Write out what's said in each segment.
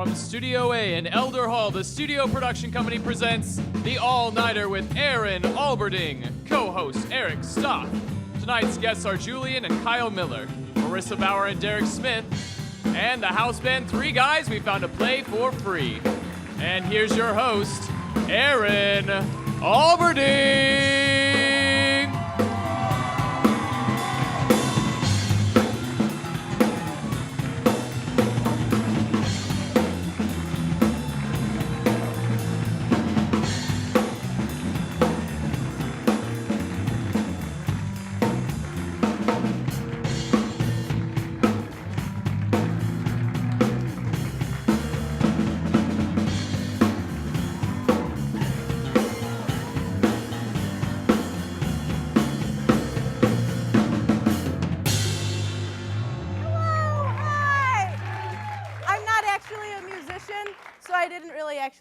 From Studio A in Elder Hall, the studio production company presents The All-Nighter with Aaron Alberding, co-host Eric Stoff. Tonight's guests are Julian and Kyle Miller, Marissa Bauer and Derek Smith, and the house band Three Guys we found to play for free. And here's your host, Aaron Alberding.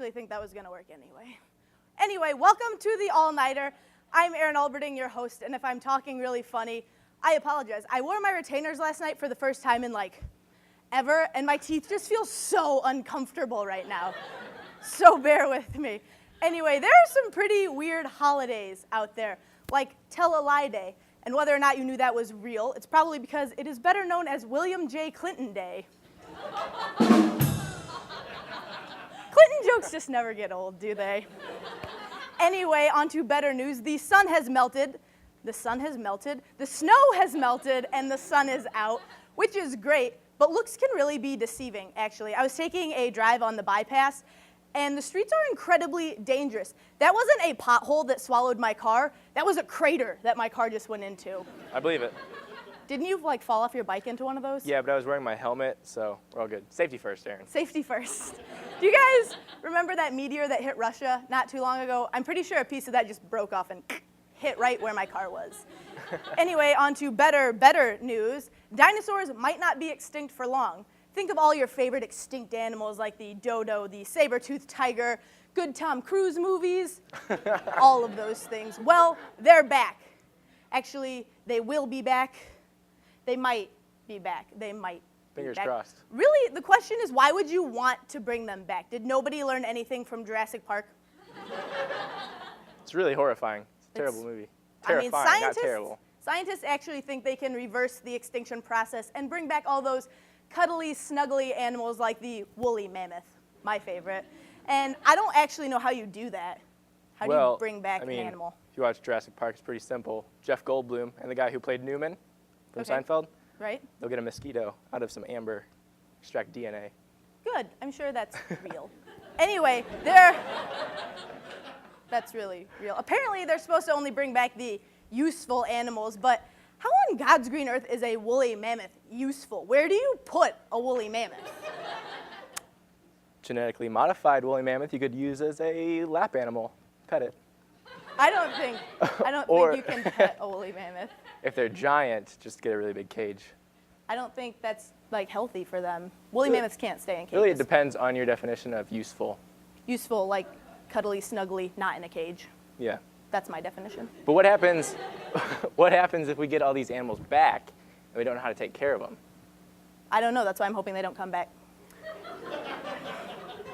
I think that was going to work anyway. Anyway, welcome to the All-Nighter. I'm Aaron Alberding, your host, and if I'm talking really funny, I apologize. I wore my retainers last night for the first time in ever, and my teeth just feel so uncomfortable right now. So bear with me. Anyway, there are some pretty weird holidays out there, like Tell-a-Lie Day, and whether or not you knew that was real, it's probably because it is better known as William J. Clinton Day. Clinton jokes just never get old, do they? Anyway, on to better news. The sun has melted, the snow has melted, and the sun is out, which is great, but looks can really be deceiving, actually. I was taking a drive on the bypass, and the streets are incredibly dangerous. That wasn't a pothole that swallowed my car. That was a crater that my car just went into. I believe it. Didn't you fall off your bike into one of those? Yeah, but I was wearing my helmet, so we're all good. Safety first, Aaron. Safety first. Do you guys remember that meteor that hit Russia not too long ago? I'm pretty sure a piece of that just broke off and hit right where my car was. Anyway, on to better news. Dinosaurs might not be extinct for long. Think of all your favorite extinct animals like the dodo, the saber-toothed tiger, good Tom Cruise movies, all of those things. Well, they're back. Actually, they will be back. They might be back. They might be Fingers back. crossed. Really, the question is, why would you want to bring them back? Did nobody learn anything from Jurassic Park? It's really horrifying. It's a terrible movie. Terrifying, not terrible. Scientists actually think they can reverse the extinction process and bring back all those cuddly, snuggly animals like the woolly mammoth, my favorite. And I don't actually know how you do that. How do you bring back an animal? If you watch Jurassic Park, it's pretty simple. Jeff Goldblum and the guy who played Newman from Seinfeld, right? They'll get a mosquito out of some amber, extract DNA. Good. I'm sure that's real. Anyway, that's really real. Apparently, they're supposed to only bring back the useful animals, but how on God's green earth is a woolly mammoth useful? Where do you put a woolly mammoth? Genetically modified woolly mammoth you could use as a lap animal. Pet it. I don't think you can pet a woolly mammoth. If they're giant, just get a really big cage. I don't think that's healthy for them. Woolly mammoths can't stay in cages. Really, it depends on your definition of useful. Useful, like cuddly, snuggly, not in a cage. Yeah. That's my definition. But what happens? What happens if we get all these animals back and we don't know how to take care of them? I don't know. That's why I'm hoping they don't come back.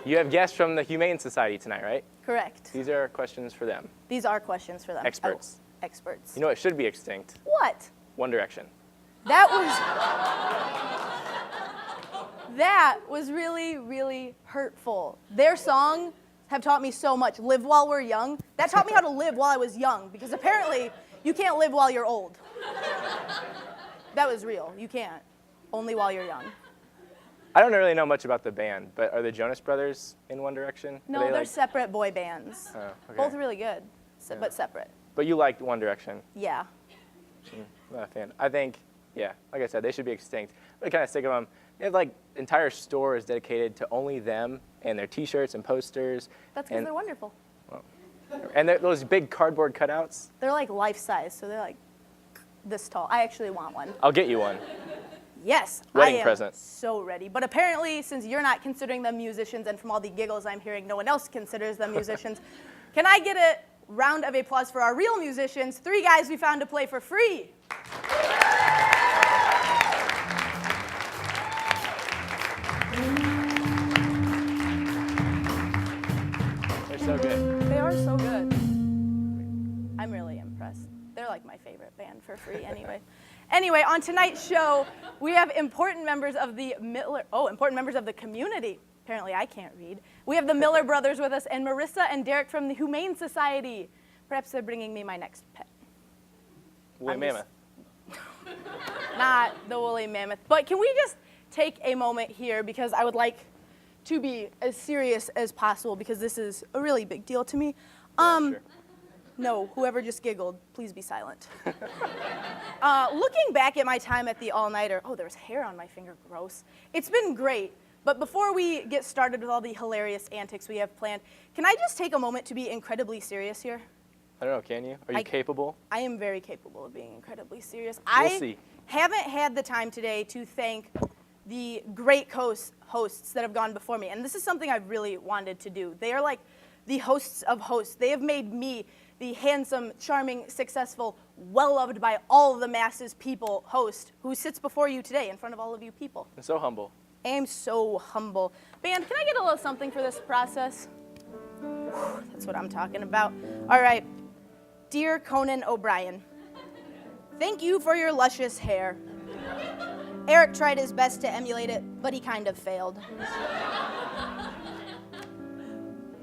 You have guests from the Humane Society tonight, right? Correct. These are questions for them. These are questions for them. Experts. Oh, experts. You know what should be extinct? What? One Direction. That was really, really hurtful. Their songs have taught me so much. Live while we're young. That taught me how to live while I was young, because apparently you can't live while you're old. That was real. You can't. Only while you're young. I don't really know much about the band, but are the Jonas Brothers in One Direction? No, they're separate boy bands. Oh, okay. Both really good, but separate. But you liked One Direction? Yeah. I'm not a fan. I think, yeah, like I said, they should be extinct. I'm kind of sick of them. They have entire stores dedicated to only them and their T-shirts and posters. That's because they're wonderful. Well, and those big cardboard cutouts. They're life size, so they're this tall. I actually want one. I'll get you one. Yes, Wedding I am present. So ready. But apparently, since you're not considering them musicians, and from all the giggles I'm hearing, no one else considers them musicians, can I get a round of applause for our real musicians, Three Guys we found to play for free? so good. I'm really impressed. They're like my favorite band for free anyway. Anyway, on tonight's show, we have important members of the community. Apparently I can't read. We have the Miller brothers with us and Marissa and Derek from the Humane Society. Perhaps they're bringing me my next pet. Woolly mammoth. Not the woolly mammoth. But can we just take a moment here, because I would like to be as serious as possible, because this is a really big deal to me. Sure. No, whoever just giggled, please be silent. Looking back at my time at the all-nighter, oh, there was hair on my finger, gross. It's been great, but before we get started with all the hilarious antics we have planned, can I just take a moment to be incredibly serious here? I don't know, can you? Are you capable? I am very capable of being incredibly serious. We'll see. Haven't had the time today to thank the great hosts that have gone before me, and this is something I've really wanted to do. They are like the hosts of hosts. They have made me the handsome, charming, successful, well-loved by all the masses people host who sits before you today in front of all of you people. I'm so humble. I am so humble. Band, can I get a little something for this process? That's what I'm talking about. All right. Dear Conan O'Brien, thank you for your luscious hair. Eric tried his best to emulate it, but he kind of failed.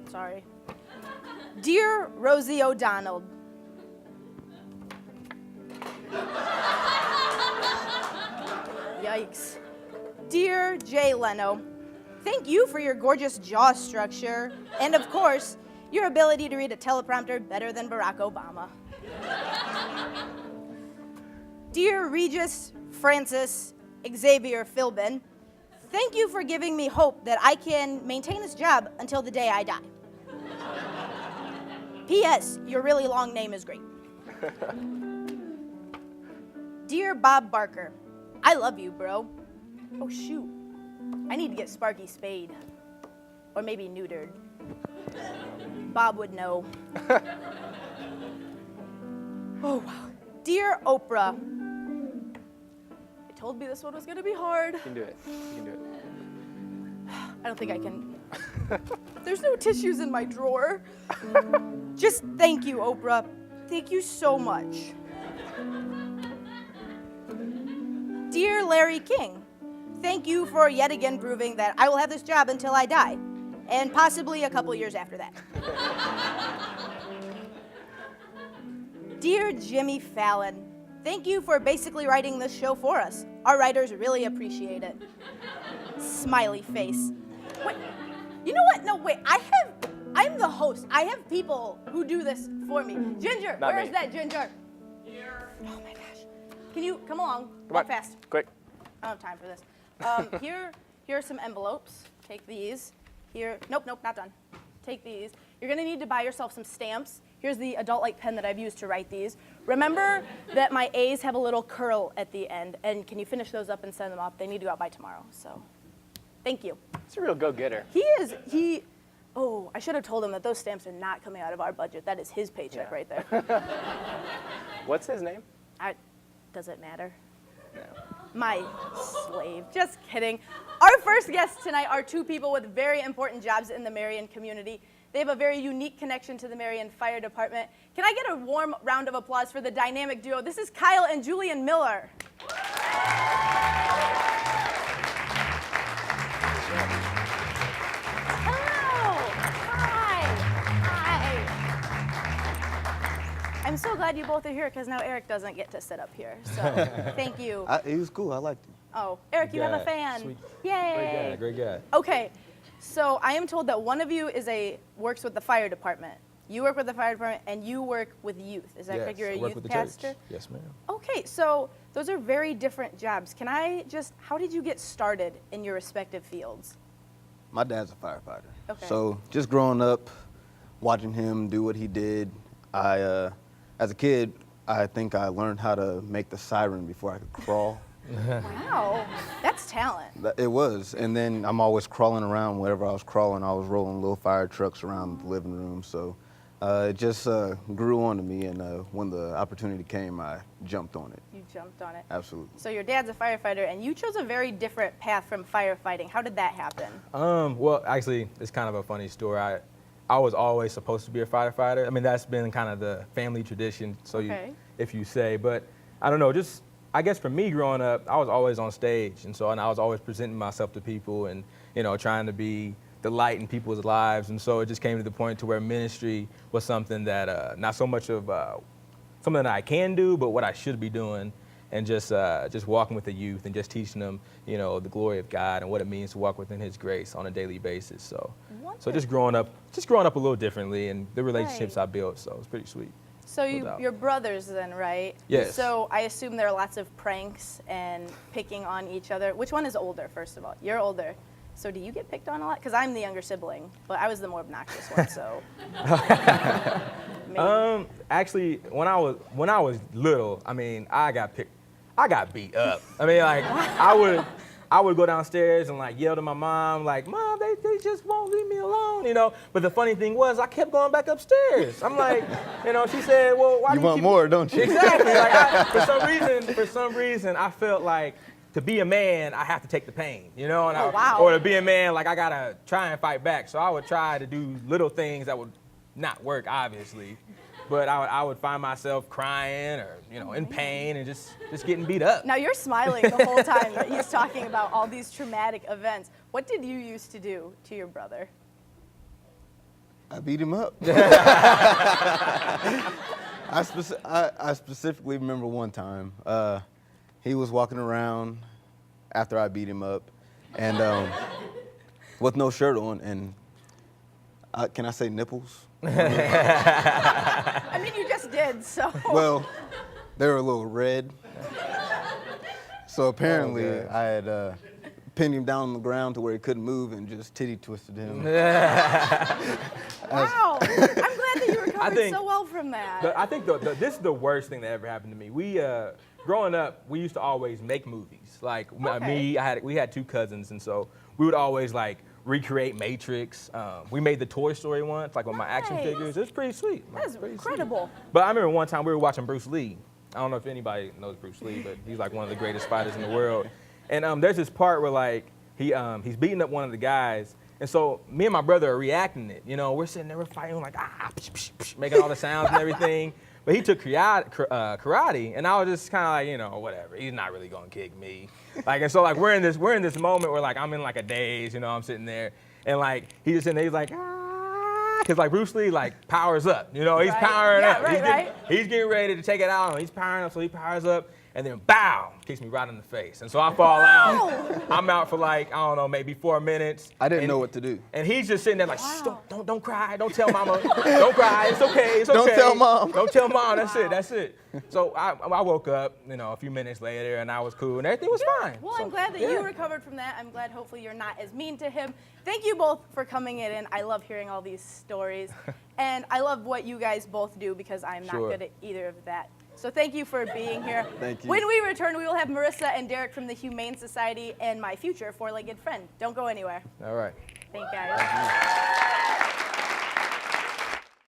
Sorry. Dear Rosie O'Donnell, yikes. Dear Jay Leno, thank you for your gorgeous jaw structure, and of course, your ability to read a teleprompter better than Barack Obama. Dear Regis Francis Xavier Philbin, thank you for giving me hope that I can maintain this job until the day I die. P.S. Your really long name is great. Dear Bob Barker, I love you, bro. Oh, shoot. I need to get Sparky spayed. Or maybe neutered. Bob would know. Oh, wow. Dear Oprah, I told me this one was going to be hard. You can do it. You can do it. I don't think I can. There's no tissues in my drawer. Just thank you, Oprah. Thank you so much. Dear Larry King, thank you for yet again proving that I will have this job until I die, and possibly a couple years after that. Dear Jimmy Fallon, thank you for basically writing this show for us. Our writers really appreciate it. Smiley face. Wait, you know what? No, wait, I'm the host. I have people who do this for me. Ginger, Not where me. is that Ginger? Here. Oh my gosh. Can you come along? Come Walk on. fast. Quick. I don't have time for this. Here are some envelopes. Take these. Here, nope, not done. Take these. You're gonna need to buy yourself some stamps. Here's the adult-like pen that I've used to write these. Remember that my A's have a little curl at the end, and can you finish those up and send them off? They need to go out by tomorrow, so thank you. He's a real go-getter. Oh, I should have told him that those stamps are not coming out of our budget. That is his paycheck right there. What's his name? Does it matter? No. My slave. Just kidding. Our first guests tonight are two people with very important jobs in the Marion community. They have a very unique connection to the Marion Fire Department. Can I get a warm round of applause for the dynamic duo? This is Kyle and Julian Miller. Hello. Hi. I'm so glad you both are here, because now Eric doesn't get to sit up here. So thank you. He was cool. I liked him. Oh, Eric, you have a guy. fan. Sweet. Yay. Great guy. Okay, so I am told that one of you works with the fire department. You work with the fire department, and you work with youth. Is that correct? You're a I work youth with the pastor? church. Yes, ma'am. Okay, so those are very different jobs. How did you get started in your respective fields? My dad's a firefighter. Okay. So just growing up, watching him do what he did, as a kid, I think I learned how to make the siren before I could crawl. Wow, that's talent. It was, and then I'm always crawling around. Wherever I was crawling, I was rolling little fire trucks around the living room. So it just grew on to me, and when the opportunity came, I jumped on it. You jumped on it. Absolutely. So your dad's a firefighter, and you chose a very different path from firefighting. How did that happen? Well, actually, it's kind of a funny story. I I was always supposed to be a firefighter. I mean, that's been kind of the family tradition, so if you say. But I don't know, just I guess for me growing up, I was always on stage, and I was always presenting myself to people and, you know, trying to be the light in people's lives. And so it just came to the point to where ministry was something that not so much of something that I can do, but what I should be doing, and just walking with the youth and just teaching them, you know, the glory of God and what it means to walk within His grace on a daily basis. So just growing up a little differently, and the relationships I built, so it was pretty sweet. So you're brothers then, right? Yes. So I assume there are lots of pranks and picking on each other. Which one is older, first of all? You're older. So do you get picked on a lot? Because I'm the younger sibling, but I was the more obnoxious one, so. Actually, when I was little, I mean, I got beat up. I mean, like, I would go downstairs and like yell to my mom, like, Mom, they just won't leave me alone, you know. But the funny thing was, I kept going back upstairs. I'm like, you know, she said, well, why do you want more, don't you? Exactly. Like, for some reason, I felt like to be a man, I have to take the pain, you know, and or to be a man, like I gotta try and fight back. So I would try to do little things that would not work, obviously, but I would find myself crying or, you know, in pain and just getting beat up. Now you're smiling the whole time that he's talking about all these traumatic events. What did you used to do to your brother? I beat him up. I specifically remember one time. He was walking around after I beat him up, and with no shirt on, and can I say nipples? I mean, you just did, so. Well, they were a little red. So apparently I had pinned him down on the ground to where he couldn't move and just titty twisted him. Wow, I'm glad that you recovered so well from that. I think this is the worst thing that ever happened to me. We, growing up, we used to always make movies. Like we had two cousins, and so we would always like recreate Matrix. We made the Toy Story once, like with my action figures. It was pretty sweet. That is incredible. Sweet. But I remember one time we were watching Bruce Lee. I don't know if anybody knows Bruce Lee, but he's like one of the greatest fighters in the world. And there's this part where like he's beating up one of the guys, and so me and my brother are reacting it. You know, we're sitting there, we're fighting, like psh, psh, psh, making all the sounds and everything. But he took karate, and I was just kind of like, you know, whatever. He's not really gonna kick me. Like, and so like we're in this moment where like I'm in like a daze, you know, I'm sitting there, and like he's just in there, he's like, because like Bruce Lee like powers up, you know, he's powering up. He's getting ready to take it out on him. He's powering up, so he powers up, and then bow, kicks me right in the face. And so I fall out. I'm out for like, I don't know, maybe 4 minutes. I didn't know what to do. And he's just sitting there like, shh, don't cry, don't tell mama, don't cry, it's okay, it's okay. Don't tell mom. Don't tell mom, that's it. So I woke up, you know, a few minutes later, and I was cool, and everything was fine. Well, I'm glad that you recovered from that. I'm glad hopefully you're not as mean to him. Thank you both for coming in. I love hearing all these stories. And I love what you guys both do because I'm not good at either of that. So thank you for being here. Thank you. When we return, we will have Marissa and Derek from the Humane Society and my future four-legged friend. Don't go anywhere. All right. Thank you guys.